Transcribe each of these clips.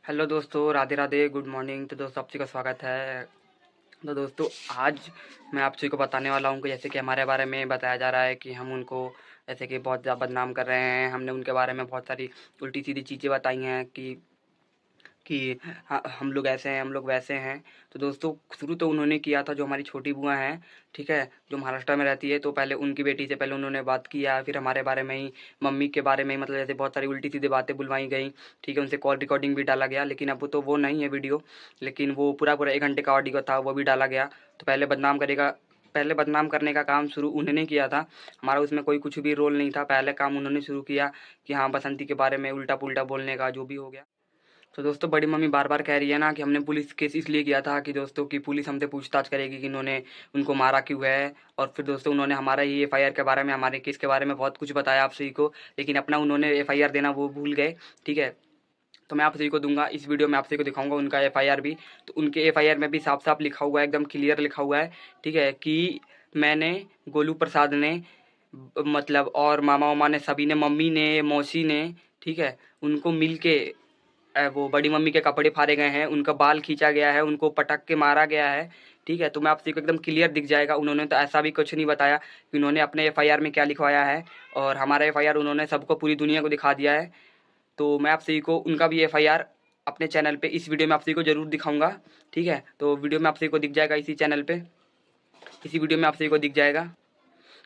Hello दोस्तों, Radhe Radhe, good morning. तो दोस्तों, आप सभी का स्वागत है। तो दोस्तों, आज मैं आप सभी को बताने वाला हूँ कि जैसे कि हमारे बारे में बताया जा रहा है कि हम उनको जैसे कि बहुत ज़्यादा बदनाम कर रहे हैं। हमने उनके बारे में बहुत सारी उल्टी सीधी चीज़ें बताई हैं कि हम लोग ऐसे हैं, हम लोग वैसे हैं। तो दोस्तों, शुरू तो उन्होंने किया था, जो हमारी छोटी बुआ हैं, ठीक है, जो महाराष्ट्र में रहती है। तो पहले उनकी बेटी से पहले उन्होंने बात किया, फिर हमारे बारे में ही, मम्मी के बारे में ही, मतलब जैसे बहुत सारी उल्टी सीधी बातें बुलवाई गई, ठीक है। उनसे कॉल रिकॉर्डिंग भी डाला गया, लेकिन अब तो वो नहीं है वीडियो, लेकिन वो पूरा पूरा 1 घंटे का ऑडियो था, वो भी डाला गया। तो पहले बदनाम करने का काम शुरू उन्होंने किया था। हमारा उसमें कोई कुछ भी रोल नहीं था। पहले काम उन्होंने शुरू किया कि हाँ, बसंती के बारे में उल्टा पुल्टा बोलने का, जो भी हो गया। तो दोस्तों, बड़ी मम्मी बार बार कह रही है ना कि हमने पुलिस केस इसलिए किया था कि दोस्तों की पुलिस हमसे पूछताछ करेगी कि इन्होंने उनको मारा क्यों है। और फिर दोस्तों, उन्होंने हमारा ही एफआईआर के बारे में, हमारे केस के बारे में बहुत कुछ बताया आप सभी को, लेकिन अपना उन्होंने एफआईआर देना वो भूल गए, ठीक है। तो मैं आप सभी को दूंगा, इस वीडियो में आप सभी को दिखाऊंगा उनका एफआईआर भी। तो उनके एफआईआर में भी साफ साफ लिखा हुआ है, एकदम क्लियर लिखा हुआ है, ठीक है, कि मैंने, गोलू प्रसाद ने, मतलब और मामा वामा ने, सभी ने, मम्मी ने, मौसी ने, ठीक है, उनको मिल के वो बड़ी मम्मी के कपड़े फाड़े गए हैं, उनका बाल खींचा गया है, उनको पटक के मारा गया है, ठीक है। तो मैं आपसे को एकदम क्लियर दिख जाएगा। उन्होंने तो ऐसा भी कुछ नहीं बताया कि उन्होंने अपने एफआईआर में क्या लिखवाया है, और हमारा एफआईआर उन्होंने सबको, पूरी दुनिया को दिखा दिया है। तो मैं आप सभी को उनका भी एफआईआर अपने चैनल पे, इस वीडियो में आप सभी को ज़रूर दिखाऊंगा, ठीक है। तो वीडियो में आप सभी को दिख जाएगा, इसी चैनल पे, इसी वीडियो में आप सभी को दिख जाएगा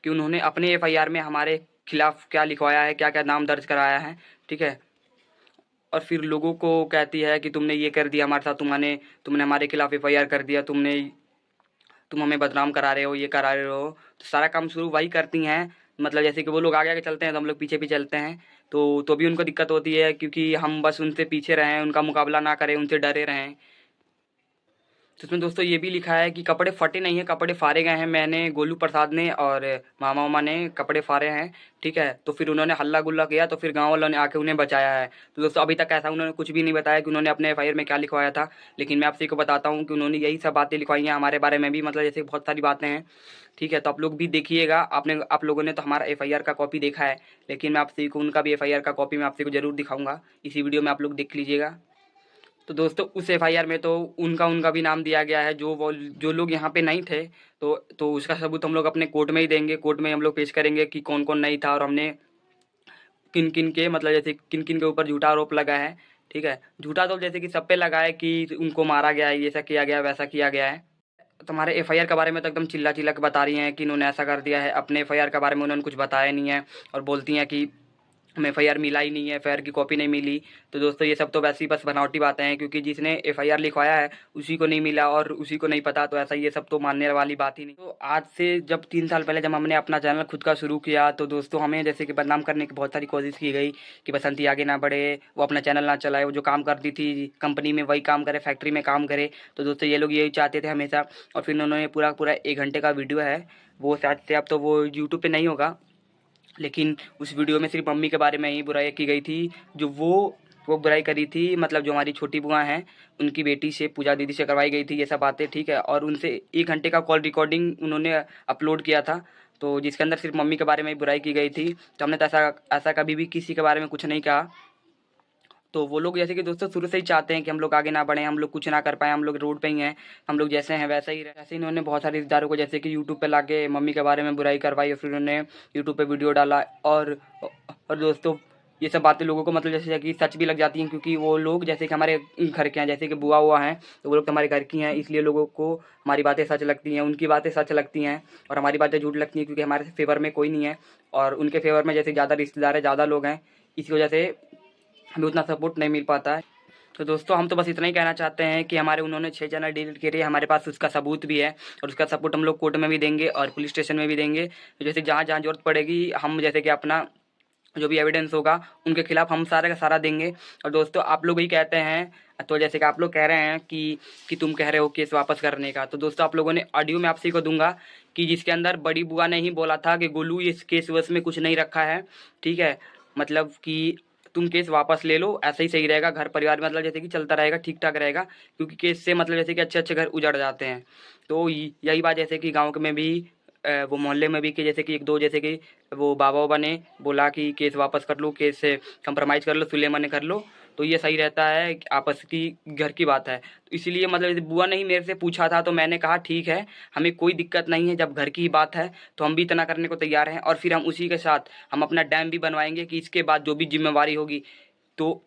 कि उन्होंने अपने एफआईआर में हमारे खिलाफ क्या लिखवाया है, क्या क्या नाम दर्ज कराया है, ठीक है। और फिर लोगों को कहती है कि तुमने ये कर दिया हमारे साथ, तुमने हमारे खिलाफ एफआईआर कर दिया, तुम हमें बदनाम करा रहे हो, ये करा रहे हो। तो सारा काम शुरू वही करती हैं, मतलब जैसे कि वो लोग आगे आगे चलते हैं तो हम लोग पीछे पीछे चलते हैं। तो भी उनको दिक्कत होती है, क्योंकि हम बस उनसे पीछे रहें, उनका मुकाबला ना करें, उनसे डरे रहें। तो इसमें दोस्तों ये भी लिखा है कि कपड़े फटे नहीं हैं, कपड़े फाड़े गए हैं। मैंने, गोलू प्रसाद ने और मामा वामा ने कपड़े फाड़े हैं, ठीक है। तो फिर उन्होंने हल्ला गुल्ला किया, तो फिर गांव वालों ने आके उन्हें बचाया है। तो दोस्तों, अभी तक ऐसा उन्होंने कुछ भी नहीं बताया कि उन्होंने अपने एफआईआर में क्या लिखवाया था, लेकिन मैं आप सभी को बताता हूँ कि उन्होंने यही सब बातें लिखवाई हैं हमारे बारे में भी, मतलब जैसे बहुत सारी बातें हैं, ठीक है। तो आप लोग भी देखिएगा। आप लोगों ने तो हमारा एफआईआर का कॉपी देखा है, लेकिन मैं आप सभी को उनका भी एफआईआर का कॉपी मैं आप सभी को जरूर दिखाऊंगा, इसी वीडियो में आप लोग देख लीजिएगा। तो दोस्तों, उस एफआईआर में तो उनका उनका भी नाम दिया गया है, जो लोग यहाँ पे नहीं थे। तो उसका सबूत हम लोग अपने कोर्ट में ही देंगे, कोर्ट में हम लोग पेश करेंगे कि कौन कौन नहीं था, और हमने किन किन के, मतलब जैसे किन किन के ऊपर झूठा आरोप लगा है, ठीक है। झूठा तो जैसे कि सब पे लगा है कि उनको मारा गया है, ऐसा किया गया, वैसा किया गया है। तो हमारे एफआईआर के बारे में तो एकदम चिल्ला चिल्ला के बता रही हैं कि इन्होंने ऐसा कर दिया है। अपने एफआईआर के बारे में उन्होंने कुछ बताया नहीं है, और बोलती हैं कि हमें एफआईआर मिला ही नहीं है, एफआईआर की कॉपी नहीं मिली। तो दोस्तों, ये सब तो वैसे ही बस बनावटी बातें हैं, क्योंकि जिसने एफआईआर लिखवाया है उसी को नहीं मिला और उसी को नहीं पता, तो ऐसा ये सब तो मानने वाली बात ही नहीं। तो आज से जब 3 साल पहले जब हमने अपना चैनल खुद का शुरू किया, तो दोस्तों हमें जैसे कि बदनाम करने की बहुत सारी कोशिश की गई कि बसंती आगे ना बढ़े, वो अपना चैनल ना चलाए, वो जो काम करती थी कंपनी में वही काम करे, फैक्ट्री में काम करे। तो दोस्तों, ये लोग यही चाहते थे हमेशा। और फिर उन्होंने पूरा पूरा 1 घंटे का वीडियो है, वो शायद से अब तो वो यूट्यूब पे नहीं होगा, लेकिन उस वीडियो में सिर्फ मम्मी के बारे में ही बुराई की गई थी। जो वो बुराई करी थी, मतलब जो हमारी छोटी बुआ हैं, उनकी बेटी से, पूजा दीदी से करवाई गई थी ये सब बातें, ठीक है। और उनसे 1 घंटे का कॉल रिकॉर्डिंग उन्होंने अपलोड किया था, तो जिसके अंदर सिर्फ मम्मी के बारे में ही बुराई की गई थी। तो हमने तो ऐसा ऐसा कभी भी किसी के बारे में कुछ नहीं कहा। तो वो लोग जैसे कि दोस्तों शुरू से ही चाहते हैं कि हम लोग आगे ना बढ़ें, हम लोग कुछ ना कर पाएँ, हम लोग रोड पे ही हैं, हम लोग जैसे हैं वैसे ही रहे। ऐसे इन्होंने बहुत सारे रिश्तेदारों को जैसे कि यूट्यूब पे लाके मम्मी के बारे में बुराई करवाई, और फिर उन्होंने यूट्यूब पे वीडियो डाला। और दोस्तों, ये सब बातें लोगों को मतलब जैसे कि सच भी लग जाती हैं, क्योंकि वो लोग जैसे कि हमारे घर के हैं, जैसे कि बुआ हुआ हैं, तो वो लोग तो हमारे घर की हैं, इसलिए लोगों को हमारी बातें सच लगती हैं, उनकी बातें सच लगती हैं, और हमारी बातें झूठ लगती हैं, क्योंकि हमारे फेवर में कोई नहीं है, और उनके फेवर में जैसे ज़्यादा रिश्तेदार है, ज़्यादा लोग हैं, इसी वजह से हमें उतना सपोर्ट नहीं मिल पाता है। तो दोस्तों, हम तो बस इतना ही कहना चाहते हैं कि हमारे उन्होंने 6 चैनल डिलीट करे, हमारे पास उसका सबूत भी है, और उसका सपोर्ट हम लोग कोर्ट में भी देंगे और पुलिस स्टेशन में भी देंगे। तो जैसे जहाँ जहाँ जरूरत पड़ेगी, हम जैसे कि अपना जो भी एविडेंस होगा उनके खिलाफ हम सारा का सारा देंगे। और दोस्तों, आप लोग ही कहते हैं, तो जैसे कि आप लोग कह रहे हैं कि तुम कह रहे हो केस वापस करने का, तो दोस्तों आप लोगों ने ऑडियो में आप सभी को दूंगा कि जिसके अंदर बड़ी बुआ ने ही बोला था कि गोलू इस केस वस में कुछ नहीं रखा है, ठीक है, मतलब कि तुम केस वापस ले लो, ऐसा ही सही रहेगा, घर परिवार में मतलब जैसे कि चलता रहेगा, ठीक ठाक रहेगा, क्योंकि केस से मतलब जैसे कि अच्छे अच्छे घर उजड़ जाते हैं। तो यही बात जैसे कि गाँव में भी, वो मोहल्ले में भी, कि जैसे कि एक दो जैसे कि वो बाबा वाबा ने बोला कि केस वापस कर लो, केस से कंप्रोमाइज़ कर लो, सुलेमान ने कर लो। तो ये सही रहता है, कि आपस की घर की बात है। तो इसलिए मतलब जैसे बुआ ने ही मेरे से पूछा था तो मैंने कहा ठीक है, हमें कोई दिक्कत नहीं है, जब घर की ही बात है तो हम भी इतना करने को तैयार हैं। और फिर हम उसी के साथ हम अपना डैम भी बनवाएंगे कि इसके बाद जो भी जिम्मेवारी होगी तो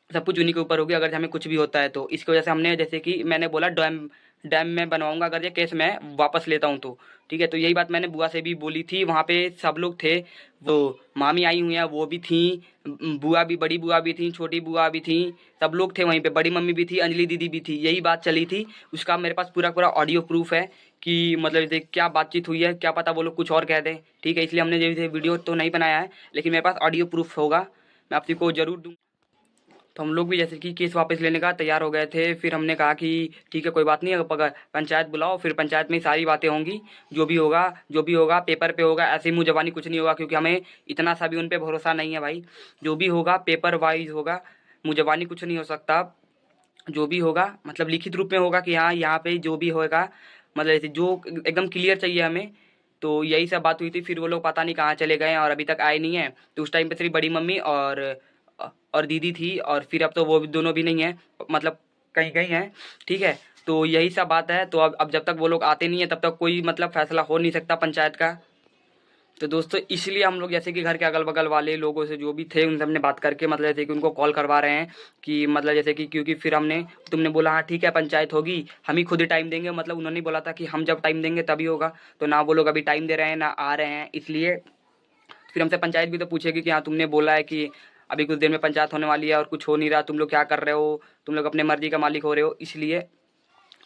सब कुछ उन्हीं के ऊपर होगी, अगर हमें कुछ भी होता है तो। इसकी वजह से हमने, जैसे कि मैंने बोला, डैम डैम में बनवाऊंगा अगर ये केस मैं वापस लेता हूँ तो। ठीक है, तो यही बात मैंने बुआ से भी बोली थी। वहाँ पे सब लोग थे, वो मामी आई हुई हैं वो भी थी, बुआ भी, बड़ी बुआ भी थी, छोटी बुआ भी थी, सब लोग थे वहीं पे, बड़ी मम्मी भी थी, अंजलि दीदी भी थी। यही बात चली थी, उसका मेरे पास पूरा पूरा ऑडियो प्रूफ है कि मतलब जैसे क्या बातचीत हुई है, क्या पता वो लोग कुछ और कह दें। ठीक है, इसलिए हमने जैसे वीडियो तो नहीं बनाया है, लेकिन मेरे पास ऑडियो प्रूफ होगा, मैं आप को ज़रूर दूँ। तो हम लोग भी जैसे कि केस वापस लेने का तैयार हो गए थे। फिर हमने कहा कि ठीक है कोई बात नहीं, अब अगर पंचायत बुलाओ, फिर पंचायत में ही सारी बातें होंगी, जो भी होगा पेपर पे होगा, ऐसे ही मुँह ज़बानी कुछ नहीं होगा, क्योंकि हमें इतना सा भी उन पे भरोसा नहीं है भाई। जो भी होगा पेपर वाइज होगा, मुँह ज़बानी कुछ नहीं हो सकता। जो भी होगा मतलब लिखित रूप में होगा कि हाँ यहाँ पे जो भी होगा, मतलब जैसे जो एकदम क्लियर चाहिए हमें। तो यही सब बात हुई थी। फिर वो लोग पता नहीं कहाँ चले गए हैं और अभी तक आए नहीं हैं। तो उस टाइम पे सिर्फ बड़ी मम्मी और दीदी थी, और फिर अब तो वो भी दोनों भी नहीं हैं, मतलब कहीं गई हैं। ठीक है, तो यही सब बात है। तो अब जब तक वो लोग आते नहीं हैं तब तक कोई मतलब फैसला हो नहीं सकता पंचायत का। तो दोस्तों इसलिए हम लोग जैसे कि घर के अगल बगल वाले लोगों से जो भी थे उनसे हमने बात करके मतलब जैसे कि उनको कॉल करवा रहे हैं कि मतलब जैसे कि, क्योंकि फिर तुमने बोला हाँ ठीक है पंचायत होगी, हम ही खुद ही टाइम देंगे, मतलब उन्होंने बोला था कि हम जब टाइम देंगे तभी होगा। तो ना वो लोग अभी टाइम दे रहे हैं ना आ रहे हैं, इसलिए फिर हमसे पंचायत भी तो पूछेगी कि हाँ तुमने बोला है कि अभी कुछ देर में पंचायत होने वाली है और कुछ हो नहीं रहा, तुम लोग क्या कर रहे हो, तुम लोग अपने मर्जी का मालिक हो रहे हो। इसलिए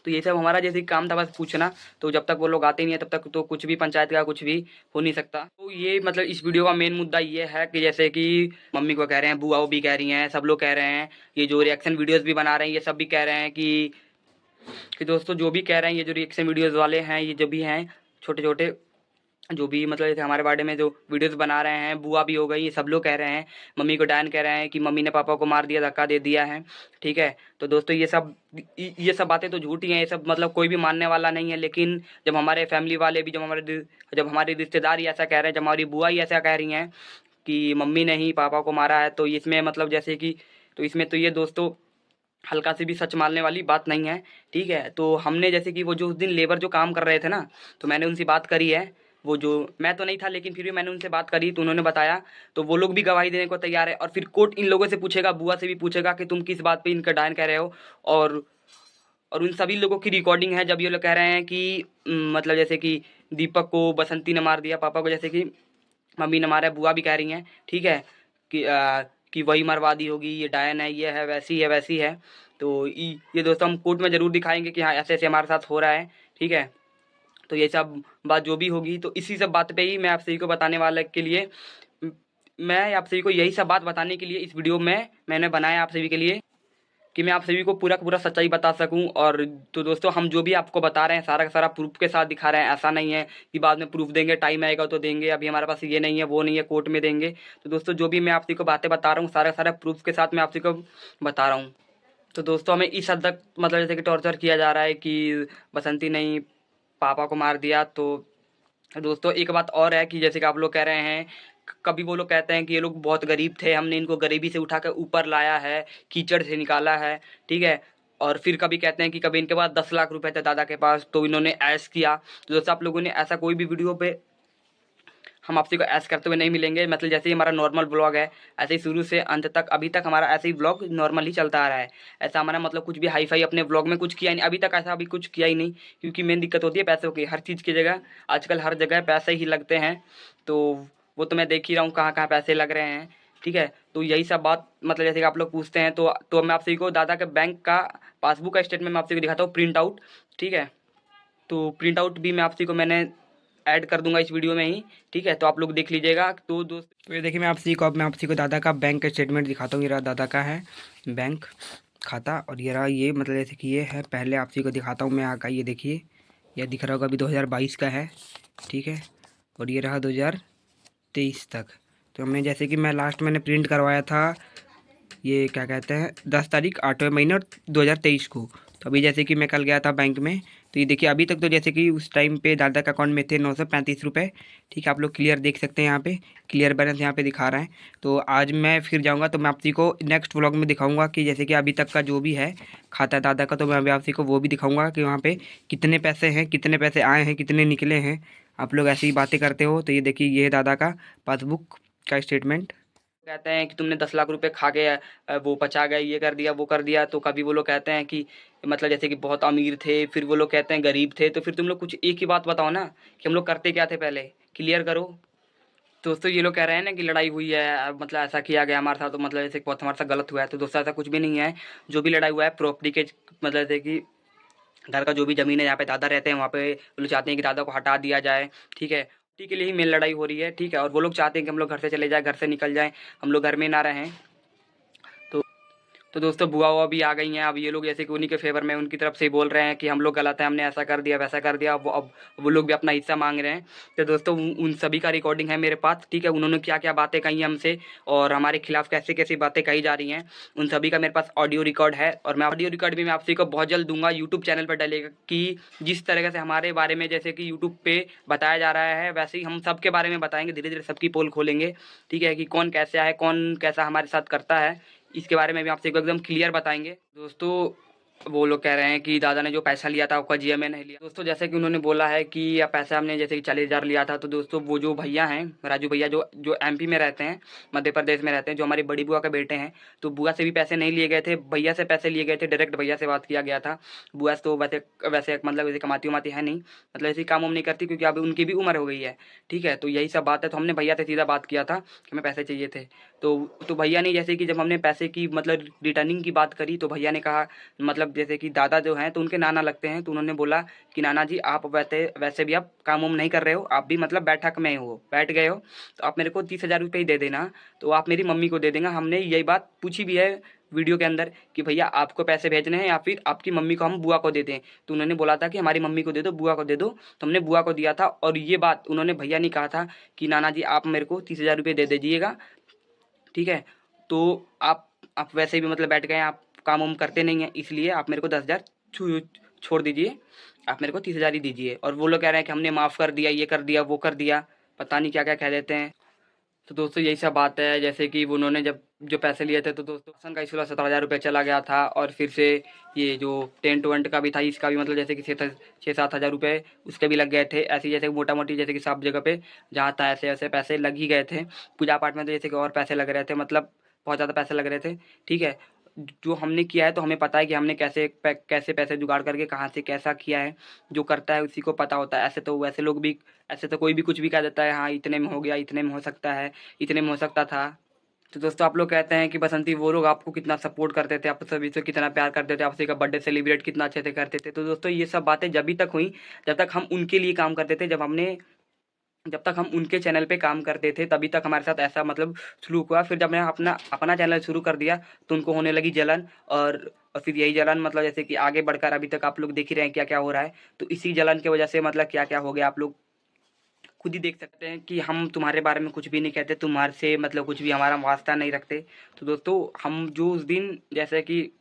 तो ये सब हमारा जैसे काम था बस पूछना। तो जब तक वो लोग आते नहीं है तब तक तो कुछ भी पंचायत का कुछ भी हो नहीं सकता। तो ये मतलब इस वीडियो का मेन मुद्दा ये है कि जैसे कि मम्मी को कह रहे हैं, बुआ भी कह रही हैं, सब लोग कह रहे हैं, ये जो रिएक्शन वीडियोस भी बना रहे हैं ये सब भी कह रहे हैं कि दोस्तों जो भी कह रहे हैं, ये जो रिएक्शन वीडियोस वाले हैं, ये जो भी हैं छोटे छोटे, जो भी मतलब जैसे हमारे बारे में जो वीडियोस बना रहे हैं, बुआ भी हो गई, ये सब लोग कह रहे हैं, मम्मी को डायन कह रहे हैं कि मम्मी ने पापा को मार दिया, धक्का दे दिया है। ठीक है, तो दोस्तों ये सब बातें तो झूठी हैं, ये सब मतलब कोई भी मानने वाला नहीं है। लेकिन जब हमारे फैमिली वाले भी, जब हमारे रिश्तेदार ही ऐसा कह रहे हैं, जब हमारी बुआ ही ऐसा कह रही हैं कि मम्मी ने ही पापा को मारा है, तो इसमें मतलब जैसे कि, तो इसमें तो ये दोस्तों हल्का सी भी सच मानने वाली बात नहीं है। ठीक है, तो हमने जैसे कि वो जो उस दिन लेबर जो काम कर रहे थे ना, तो मैंने उनसे बात करी है। वो जो, मैं तो नहीं था लेकिन फिर भी मैंने उनसे बात करी, तो उन्होंने बताया, तो वो लोग भी गवाही देने को तैयार है। और फिर कोर्ट इन लोगों से पूछेगा, बुआ से भी पूछेगा कि तुम किस बात पे इनका डायन कह रहे हो। और और उन सभी लोगों की रिकॉर्डिंग है, जब ये लोग कह रहे हैं कि मतलब जैसे कि दीपक को बसंती ने मार दिया, पापा को जैसे कि मम्मी ने मारा है, बुआ भी कह रही हैं। ठीक है, कि वही मरवा दी होगी, ये डायन है, ये है, वैसी है, वैसी है। तो ये दोस्तों हम कोर्ट में ज़रूर दिखाएंगे कि हाँ ऐसे ऐसे हमारे साथ हो रहा है। ठीक है, तो ये सब बात जो भी होगी, तो इसी सब बात पे ही मैं आप सभी को बताने वाला के लिए, मैं आप सभी को यही सब बात बताने के लिए इस वीडियो में मैंने बनाया आप सभी के लिए, कि मैं आप सभी को पूरा का पूरा सच्चाई बता सकूं। और तो दोस्तों हम जो भी आपको बता रहे हैं सारा का सारा प्रूफ के साथ दिखा रहे हैं, ऐसा नहीं है कि बाद में प्रूफ देंगे, टाइम आएगा तो देंगे, अभी हमारे पास ये नहीं है, वो नहीं है, कोर्ट में देंगे। तो दोस्तों जो भी मैं आप सभी को बातें बता रहा हूँ सारा का सारा प्रूफ के साथ मैं आप सभी को बता रहा हूँ। तो दोस्तों हमें इस हद तक मतलब जैसे कि टॉर्चर किया जा रहा है कि बसंती ने ही पापा को मार दिया। तो दोस्तों एक बात और है कि जैसे कि आप लोग कह रहे हैं, कभी वो लोग कहते हैं कि ये लोग बहुत गरीब थे, हमने इनको गरीबी से उठा कर ऊपर लाया है, कीचड़ से निकाला है। ठीक है, और फिर कभी कहते हैं कि कभी इनके पास 10 लाख रुपए थे दादा के पास, तो इन्होंने ऐश किया। तो दोस्तों आप लोगों ने ऐसा कोई भी वीडियो पे हम आपसे को ऐश करते हुए नहीं मिलेंगे। मतलब जैसे ही हमारा नॉर्मल ब्लॉग है, ऐसे ही शुरू से अंत तक अभी तक हमारा ऐसे ही ब्लॉग नॉर्मल ही चलता आ रहा है। ऐसा हमारा मतलब कुछ भी हाई फाई अपने ब्लॉग में कुछ किया ही नहीं अभी तक, ऐसा अभी कुछ किया ही नहीं। क्योंकि मेन दिक्कत होती है पैसों की, हर चीज़ की जगह आजकल हर जगह पैसे ही लगते हैं। तो वो तो मैं देख ही रहा हूँ कहाँ कहाँ पैसे लग रहे हैं। ठीक है, तो यही सब बात मतलब जैसे कि आप लोग पूछते हैं, तो मैं आपसे को दादा के बैंक का पासबुक का स्टेटमेंट मैं आपसे को दिखाता हूँ, प्रिंट आउट। ठीक है, तो प्रिंट आउट भी मैं आपसे को मैंने ऐड कर दूंगा इस वीडियो में ही। ठीक है, तो आप लोग देख लीजिएगा। तो दोस्त तो ये देखिए, मैं आपसी को दादा का बैंक का स्टेटमेंट दिखाता हूँ। ये रहा दादा का है बैंक खाता, और ये रहा, ये मतलब जैसे कि ये है, पहले आपसी को दिखाता हूँ मैं आका, ये देखिए, यह दिख रहा होगा, अभी 2022 का है। ठीक है, और ये रहा 2023 तक। तो हमने जैसे कि मैं लास्ट मैंने प्रिंट करवाया था, ये क्या कहते हैं, 10 तारीख 8वें महीने और 2023 को। तो अभी जैसे कि मैं कल गया था बैंक में, तो ये देखिए अभी तक तो जैसे कि उस टाइम पे दादा के अकाउंट में थे 935 रुपये। ठीक है, आप लोग क्लियर देख सकते हैं, यहाँ पे क्लियर बैलेंस यहाँ पे दिखा रहा है। तो आज मैं फिर जाऊँगा तो मैं आप को नेक्स्ट व्लॉग में दिखाऊँगा कि जैसे कि अभी तक का जो भी है खाता दादा का, तो मैं अभी आप को वो भी दिखाऊँगा कि वहाँ पे कितने पैसे हैं, कितने पैसे आए हैं, कितने निकले हैं। आप लोग ऐसी ही बातें करते हो। तो ये देखिए ये है दादा का पासबुक का स्टेटमेंट। कहते हैं कि तुमने 10 लाख रुपए खा के वो पचा गए, ये कर दिया, वो कर दिया। तो कभी वो लोग कहते हैं कि मतलब जैसे कि बहुत अमीर थे, फिर वो लोग कहते हैं गरीब थे। तो फिर तुम लोग कुछ एक ही बात बताओ ना कि हम लोग करते क्या थे पहले, क्लियर करो। तो दोस्तों ये लोग कह रहे हैं ना कि लड़ाई हुई है, मतलब ऐसा किया गया हमारे साथ, तो मतलब जैसे बहुत हमारे साथ गलत हुआ है। तो दोस्तों ऐसा कुछ भी नहीं है। जो भी लड़ाई हुआ है प्रॉपर्टी के, मतलब जैसे कि घर का जो भी ज़मीन है, यहाँ पे दादा रहते हैं, वहाँ पे वो लोग चाहते हैं कि दादा को हटा दिया जाए। ठीक है, ठीक के लिए ही मेन लड़ाई हो रही है। ठीक है, और वो लोग चाहते हैं कि हम लोग घर से चले जाए, घर से निकल जाएं, हम लोग घर में ना रहें। तो तो दोस्तों बुआ हुआ भी आ गई हैं। अब ये लोग जैसे कि उन्हीं के फेवर में, उनकी तरफ से ही बोल रहे हैं कि हम लोग गलत हैं, हमने ऐसा कर दिया, वैसा कर दिया। अब वो लोग भी अपना हिस्सा मांग रहे हैं। तो दोस्तों उन सभी का रिकॉर्डिंग है मेरे पास। ठीक है, उन्होंने क्या क्या बातें कही हमसे और हमारे खिलाफ कैसे कैसी बातें कही जा रही हैं, उन सभी का मेरे पास ऑडियो रिकॉर्ड है। और मैं ऑडियो रिकॉर्ड भी मैं आप सभी को बहुत जल्द दूंगा, यूट्यूब चैनल पर डलेगा। कि जिस तरह से हमारे बारे में जैसे कि यूट्यूब पे बताया जा रहा है, वैसे ही हम सबके बारे में बताएंगे। धीरे धीरे सबकी पोल खोलेंगे। ठीक है, कि कौन कैसा है, कौन कैसा हमारे साथ करता है, इसके बारे में भी आपसे एकदम क्लियर बताएंगे। दोस्तों वो लोग कह रहे हैं कि दादा ने जो पैसा लिया था आपका जीएमए नहीं लिया। दोस्तों जैसे कि उन्होंने बोला है कि यह पैसा हमने जैसे कि 40,000 लिया था। तो दोस्तों वो जो भैया हैं, राजू भैया, जो जो एमपी में रहते हैं, मध्य प्रदेश में रहते हैं, जो हमारी बड़ी बुआ के बेटे हैं, तो बुआ से भी पैसे नहीं लिए गए थे, भैया से पैसे लिए गए थे। डायरेक्ट भैया से बात किया गया था। बुआ से तो वैसे वैसे मतलब वैसे कमाती उमाती है नहीं, मतलब ऐसे काम वाम नहीं करती, क्योंकि अभी उनकी भी उम्र हो गई है। ठीक है, तो यही सब बात है। तो हमने भैया से सीधा बात किया था कि हमें पैसे चाहिए थे। तो भैया ने जैसे कि जब हमने पैसे की मतलब रिटर्निंग की बात करी, तो भैया ने कहा, मतलब जैसे कि दादा जो हैं तो उनके नाना लगते हैं, तो उन्होंने बोला कि नाना जी आप वैसे वैसे भी आप काम वाम नहीं कर रहे हो, आप भी मतलब बैठक में हो, बैठ गए हो, तो आप मेरे को 30,000 रुपये ही दे देना। तो आप मेरी मम्मी को दे देंगे। हमने यही बात पूछी भी है वीडियो के अंदर कि भैया आपको पैसे भेजने हैं या फिर आपकी मम्मी को हम बुआ को दे दें। तो उन्होंने बोला था कि हमारी मम्मी को दे दो, बुआ को दे दो। तो हमने बुआ को दिया था। और ये बात उन्होंने भैया ने कहा था कि नाना जी आप मेरे को 30,000 रुपये दे दीजिएगा। ठीक है, तो आप वैसे भी मतलब बैठ गए हैं, आप काम वाम करते नहीं हैं, इसलिए आप मेरे को 10,000 छोड़ दीजिए, आप मेरे को 30,000 ही दीजिए। और वो लोग कह रहे हैं कि हमने माफ़ कर दिया, ये कर दिया, वो कर दिया, पता नहीं क्या क्या कह देते हैं। तो दोस्तों यही सब बात है। जैसे कि उन्होंने जब जो पैसे लिए थे, तो दोस्तों राशन का इस 17,000 रुपये चला गया था। और फिर से ये जो टेंट वेंट का भी था, इसका भी मतलब जैसे कि 6-7 हज़ार रुपये उसके भी लग गए थे। ऐसे जैसे मोटा मोटी जैसे कि सब जगह पे जहाँ था ऐसे ऐसे पैसे लग ही गए थे। पूजा पाठ में तो जैसे कि और पैसे लग रहे थे, मतलब बहुत ज़्यादा पैसे लग रहे थे। ठीक है, जो हमने किया है तो हमें पता है कि हमने कैसे पैसे जुगाड़ करके कहाँ से कैसा किया है। जो करता है उसी को पता होता है। ऐसे तो वैसे लोग भी, ऐसे तो कोई भी कुछ भी कह देता है, हाँ इतने में हो गया, इतने में हो सकता है, इतने में हो सकता था। तो दोस्तों आप लोग कहते हैं कि बसंती वो लोग आपको कितना सपोर्ट करते थे, आप सभी से कितना प्यार करते थे, आपसे का बर्थडे सेलिब्रेट कितना अच्छे से करते थे। तो दोस्तों ये सब बातें जब तक हुई जब तक हम उनके लिए काम करते थे, जब तक हम उनके चैनल पे काम करते थे, तभी तक हमारे साथ ऐसा मतलब सलूक हुआ। फिर जब मैंने अपना अपना चैनल शुरू कर दिया, तो उनको होने लगी जलन। और फिर यही जलन मतलब जैसे कि आगे बढ़कर अभी तक आप लोग देख ही रहे हैं क्या क्या हो रहा है। तो इसी जलन की वजह से मतलब क्या क्या हो गया, आप लोग खुद ही देख सकते हैं कि हम तुम्हारे बारे में कुछ भी नहीं कहते, तुम्हारे से मतलब कुछ भी हमारा वास्ता नहीं रखते। तो दोस्तों हम जो उस दिन जैसे कि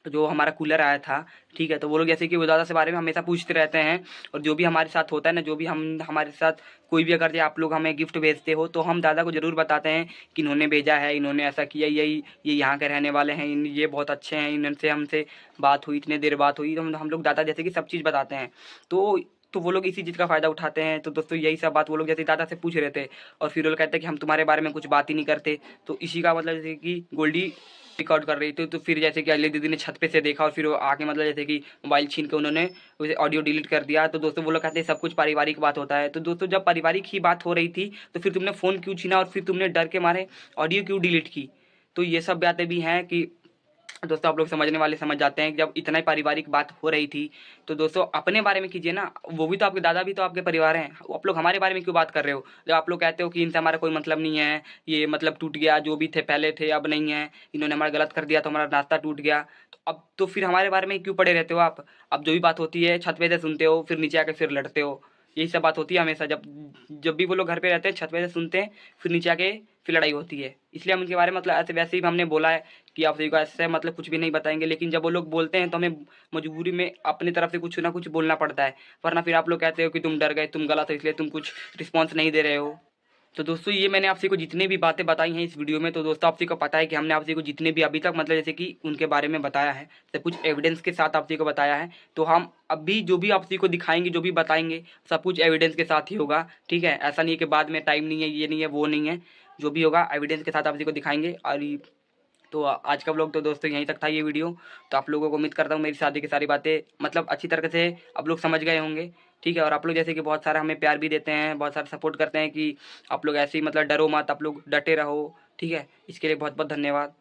जो हमारा कूलर आया था, ठीक है, तो वो लोग जैसे कि वो दादा से बारे में हमेशा पूछते रहते हैं। और जो भी हमारे साथ होता है ना, जो भी हम हमारे साथ कोई भी अगर जो आप लोग हमें गिफ्ट भेजते हो, तो हम दादा को ज़रूर बताते हैं कि इन्होंने भेजा है, इन्होंने ऐसा किया, यही ये यहाँ के रहने वाले हैं, ये बहुत अच्छे हैं, इनसे हमसे बात हुई, इतने देर बात हुई। तो हम लोग दादा जैसे कि सब चीज़ बताते हैं। तो वो लोग इसी चीज़ का फ़ायदा उठाते हैं। तो दोस्तों यही सब बात वो लोग जैसे दादा से पूछ रहे थे, और फिर वो लोग कहते हैं कि हम तुम्हारे बारे में कुछ बात ही नहीं करते। तो इसी का मतलब जैसे कि गोल्डी रिकॉर्ड कर रही थी। तो फिर जैसे कि अगले दीदी ने छत पे से देखा, और फिर वो आके मतलब जैसे कि मोबाइल छीन के उन्होंने उसे ऑडियो डिलीट कर दिया। तो दोस्तों वो लोग कहते हैं सब कुछ पारिवारिक बात होता है। तो दोस्तों जब पारिवारिक ही बात हो रही थी, तो फिर तुमने फ़ोन क्यों छीना, और फिर तुमने डर के मारे ऑडियो क्यों डिलीट की। तो ये सब बातें भी हैं कि दोस्तों आप लोग समझने वाले समझ जाते हैं कि जब इतना ही पारिवारिक बात हो रही थी, तो दोस्तों अपने बारे में कीजिए ना। वो भी तो आपके दादा भी तो आपके परिवार हैं, आप लोग हमारे बारे में क्यों बात कर रहे हो। जब आप लोग कहते हो कि इनसे हमारा कोई मतलब नहीं है, ये मतलब टूट गया, जो भी थे पहले थे अब नहीं है, इन्होंने हमारा गलत कर दिया तो हमारा नाश्ता टूट गया, तो अब तो फिर हमारे बारे में क्यों पड़े रहते हो आप। अब जो भी बात होती है छत पे से सुनते हो, फिर नीचे आके फिर लड़ते हो। यही सब बात होती है हमेशा, जब जब भी वो लोग घर पे रहते हैं छत पे से सुनते हैं, फिर नीचे आके फिर लड़ाई होती है। इसलिए हम उनके बारे में मतलब ऐसे वैसे ही हमने बोला है कि आप सभी को ऐसे मतलब कुछ भी नहीं बताएंगे, लेकिन जब वो लोग बोलते हैं तो हमें मजबूरी में अपनी तरफ से कुछ ना कुछ बोलना पड़ता है, वरना फिर आप लोग कहते हो कि तुम डर गए, तुम गलत हो, इसलिए तुम कुछ रिस्पॉन्स नहीं दे रहे हो। तो दोस्तों ये मैंने आपसे को जितने भी बातें बताई हैं इस वीडियो में, तो दोस्तों आपसे को पता है कि हमने आपसे को जितने भी अभी तक मतलब जैसे कि उनके बारे में बताया है, सब कुछ एविडेंस के साथ आपसे को बताया है। तो हम अभी जो भी आपसे को दिखाएंगे, जो भी बताएंगे, सब कुछ एविडेंस के साथ ही होगा, ठीक है। ऐसा नहीं है कि बाद में टाइम नहीं है, ये नहीं है, वो नहीं है, जो भी होगा एविडेंस के साथ आपसे को दिखाएंगे। और तो आज का व्लॉग तो दोस्तों यहीं तक था, ये वीडियो। तो आप लोगों को उम्मीद करता हूँ मेरी शादी की सारी बातें मतलब अच्छी तरह से आप लोग समझ गए होंगे, ठीक है। और आप लोग जैसे कि बहुत सारा हमें प्यार भी देते हैं, बहुत सारा सपोर्ट करते हैं कि आप लोग ऐसे ही मतलब डरो मत, आप लोग डटे रहो, ठीक है। इसके लिए बहुत बहुत धन्यवाद।